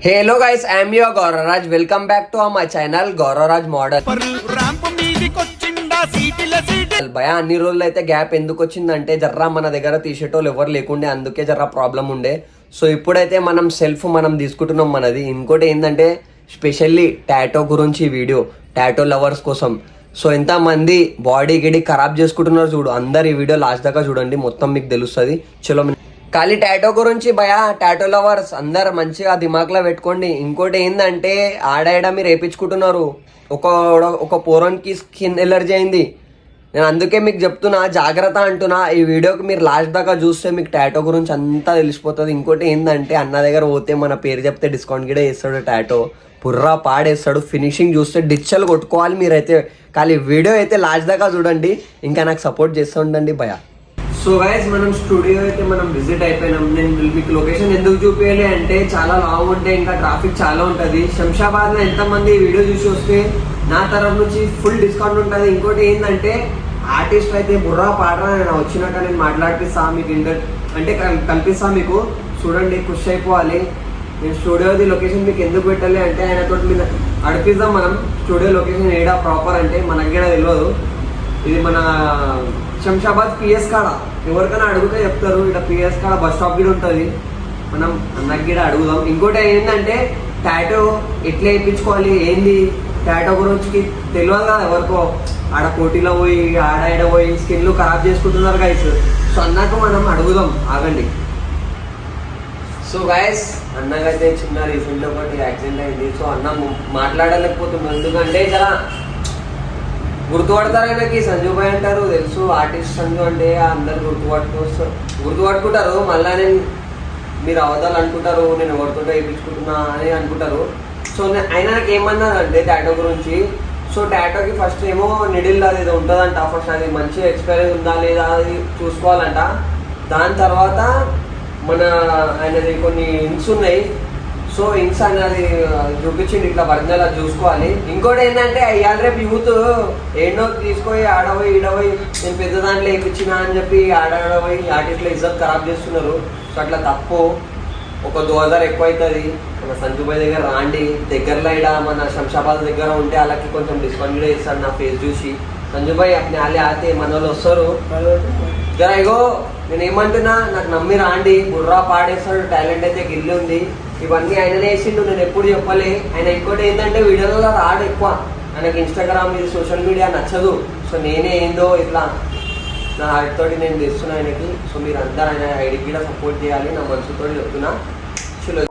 Hello guys, I am your Gauraraj. Welcome back to my channel Gauraraj Model. భయ అన్ని రోజులు అయితే gap ఎందుకు వచ్చిందంటే జర్రా మన దగ్గర తీసేటోళ్ళు ఎవరు లేకుండే, అందుకే జర్రా ప్రాబ్లం ఉండే. సో ఇప్పుడైతే మనం సెల్ఫ్ తీసుకుంటున్నాం మనది. ఇంకోటి ఏంటంటే స్పెషల్లీ టాటో గురించి వీడియో, టాటో లవర్స్ కోసం. సో ఎంతమంది బాడీ గిడి ఖరాబ్ చేసుకుంటున్నారు చూడు, అందరు ఈ వీడియో లాస్ట్ దాకా చూడండి, మొత్తం మీకు తెలుస్తుంది. చలో ఖాళీ టాటో గురించి భయ, టాటో లవర్స్ అందరు మంచిగా దిమాగ్లో పెట్టుకోండి. ఇంకోటి ఏంటంటే ఆడాడ మీరు వేయించుకుంటున్నారు, ఒక పోరానికి స్కిన్ ఎలర్జీ అయింది. నేను అందుకే మీకు చెప్తున్నా, జాగ్రత్త అంటున్నా. ఈ వీడియోకి మీరు లాస్ట్ దాకా చూస్తే మీకు టాటో గురించి అంతా తెలిసిపోతుంది. ఇంకోటి ఏంటంటే అన్న దగ్గర పోతే మన పేరు చెప్తే డిస్కౌంట్ కూడా వేస్తాడు, టాటో పుర్రా పాడేస్తాడు. ఫినిషింగ్ చూస్తే డిచ్చలు కొట్టుకోవాలి మీరైతే. ఖాళీ వీడియో అయితే లాస్ట్ దాకా చూడండి, ఇంకా నాకు సపోర్ట్ చేస్తూ ఉండండి భయ. సో గైస్ మనం స్టూడియో అయితే విజిట్ అయిపోయినాం. నేను మీకు లొకేషన్ ఎందుకు చూపించాలి అంటే చాలా లాంగ్ ఉంటే ఇంకా ట్రాఫిక్ చాలా ఉంటుంది. శంషాబాద్లో ఎంతమంది వీడియో చూసి వస్తే నా తరఫు నుంచి ఫుల్ డిస్కౌంట్ ఉంటుంది. ఇంకోటి ఏంటంటే ఆర్టిస్ట్ అయితే బుర్రా పాడరా, నేను వచ్చినాక నేను మాట్లాడిపిస్తా మీకు, అంటే కల్పిస్తా మీకు. చూడండి, ఖుషి అయిపోవాలి. నేను స్టూడియోది లొకేషన్ మీకు ఎందుకు పెట్టాలి అంటే ఆయనతో మీద అడిపిద్దాం. మనం స్టూడియో లొకేషన్ ఏడా ప్రాపర్ అంటే మనకి కూడా తెలియదు. ఇది మన శంషాబాద్ పిఎస్ కాడ, ఎవరికైనా అడిగితే చెప్తారు. ఇక్కడ పిఎస్ కాడ బస్ స్టాప్ కూడా ఉంటుంది, మనం అన్నకి కూడా అడుగుదాం. ఇంకోటి ఏంటంటే టాటో ఎట్లా వేయించుకోవాలి ఏంది, టాటో గురించి తెలియదు కదా ఎవరికో. ఆడ కోటిలో పోయి ఆడ పోయి స్కిన్లు ఖరాబ్ చేసుకుంటున్నారు గైస్. సో అన్నాక మనం అడుగుదాం, ఆగండి. సో గైస్ అన్నకైతే చిన్న రీసెంట్ ఒకటి యాక్సిడెంట్ అయింది. సో అన్న మాట్లాడలేకపోతున్నాం, ఎందుకంటే చాలా గుర్తుపడతారు ఆయనకి. సంజు భాయ్ అంటారు, తెలుసు ఆర్టిస్ట్ సంజు అంటే అందరు గుర్తుపట్టుకుంటారు. మళ్ళా మీరు అవతాలు అనుకుంటారు, నేను ఎవరితో వేయించుకుంటున్నా అని అనుకుంటారు. సో ఆయన నాకు ఏమన్నారంటే టాటో గురించి. సో టాటోకి ఫస్ట్ ఏమో నిడిల్ అది ఏదో ఉంటుందంట, ఫస్ట్ అది మంచి ఎక్స్పీరియన్స్ ఉందా లేదా అది చూసుకోవాలంట. దాని తర్వాత మన ఆయనది కొన్ని ఇంక్స్ ఉన్నాయి. సో ఇంక్స్ అనేది చూపించింది, ఇట్లా ఒరిజినల్ అది చూసుకోవాలి. ఇంకోటి ఏంటంటే అయ్యాలి రేపు యూత్ ఎన్నో తీసుకొని ఆడపోయి ఈడపోయి నేను పెద్ద దాంట్లో వేయించిన అని చెప్పి ఆడపోయి ఆర్టిస్ట్లో ఇజ్జత్ ఖరాబ్ చేస్తున్నారు. సో అట్లా తప్పు. ఒక 2000 ఎక్కువ అవుతుంది. మన సంజుబాయ్ దగ్గర రాండి, దగ్గరలో ఇడ మన శంషాబాద్ దగ్గర ఉంటే వాళ్ళకి కొంచెం డిస్కౌంట్ కూడా ఇస్తాను నా ఫేస్ చూసి. సంజుబాయ్ అప్నే ఆలే ఆతే మన వాళ్ళు వస్తారు జరా. ఇగో నేను ఏమంటున్నా, నాకు నమ్మి రాండి, బుర్రా పాడేస్తాడు, టాలెంట్ అయితే గిల్లి ఉంది. ఇవన్నీ ఆయననే వేసిండు, నేను ఎప్పుడు చెప్పలే. ఆయన ఇంకోటి ఏంటంటే వీడియోలలో రాడు ఎక్కువ, ఆయనకి ఇన్స్టాగ్రామ్ ఇది సోషల్ మీడియా నచ్చదు. సో నేనే ఏందో ఇట్లా నా హార్ట్ తోటి నేను తెస్తున్నా ఆయనకి. సో మీరు అందరూ ఆయన ఐడికి కూడా సపోర్ట్ చేయాలి, నా మనసుతో చెప్తున్నా. చలో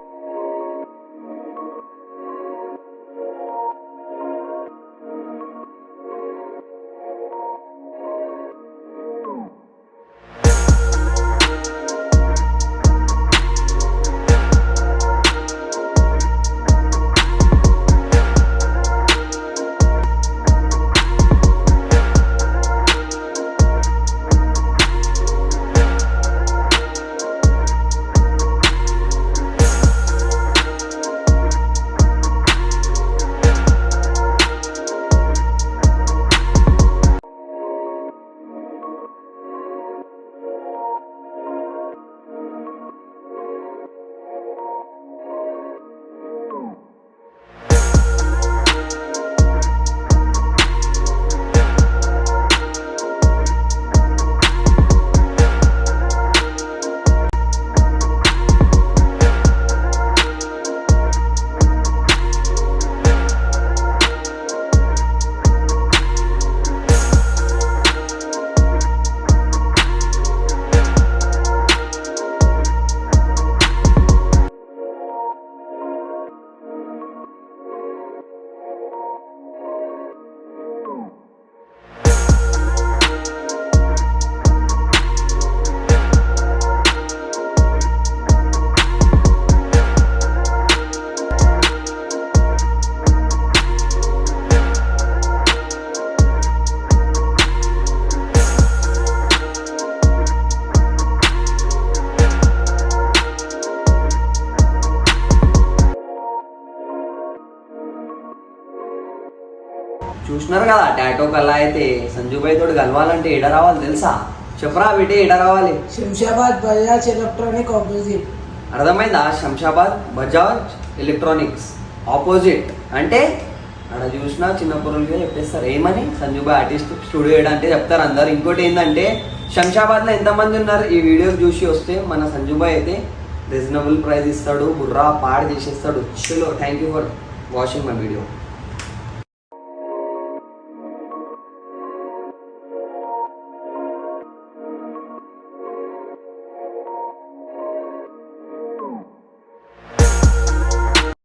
చూస్తున్నారు కదా టాటో కల్లా అయితే సంజుబాయ్ తోటి కలవాలంటే ఎడ రావాలి తెలుసా? చెప్పరా బిడ్డ, ఎడ రావాలి? Shamshabad Bajaj electronic opposite. అర్థమైందా? Shamshabad Bajaj electronics opposite. అంటే అక్కడ చూసినా చిన్న పొరులుగా చెప్పేస్తారు ఏమని, సంజుబాయ్ ఆర్టిస్ట్ స్టూడియో అంటే చెప్తారు అందరు. ఇంకోటి ఏంటంటే శంషాబాద్లో ఎంతమంది ఉన్నారు ఈ వీడియో చూసి వస్తే, మన సంజుబాయ్ అయితే రీజనబుల్ ప్రైస్ ఇస్తాడు, బుర్రా పాడు చేసేస్తాడు. చలో, thank you for watching my video.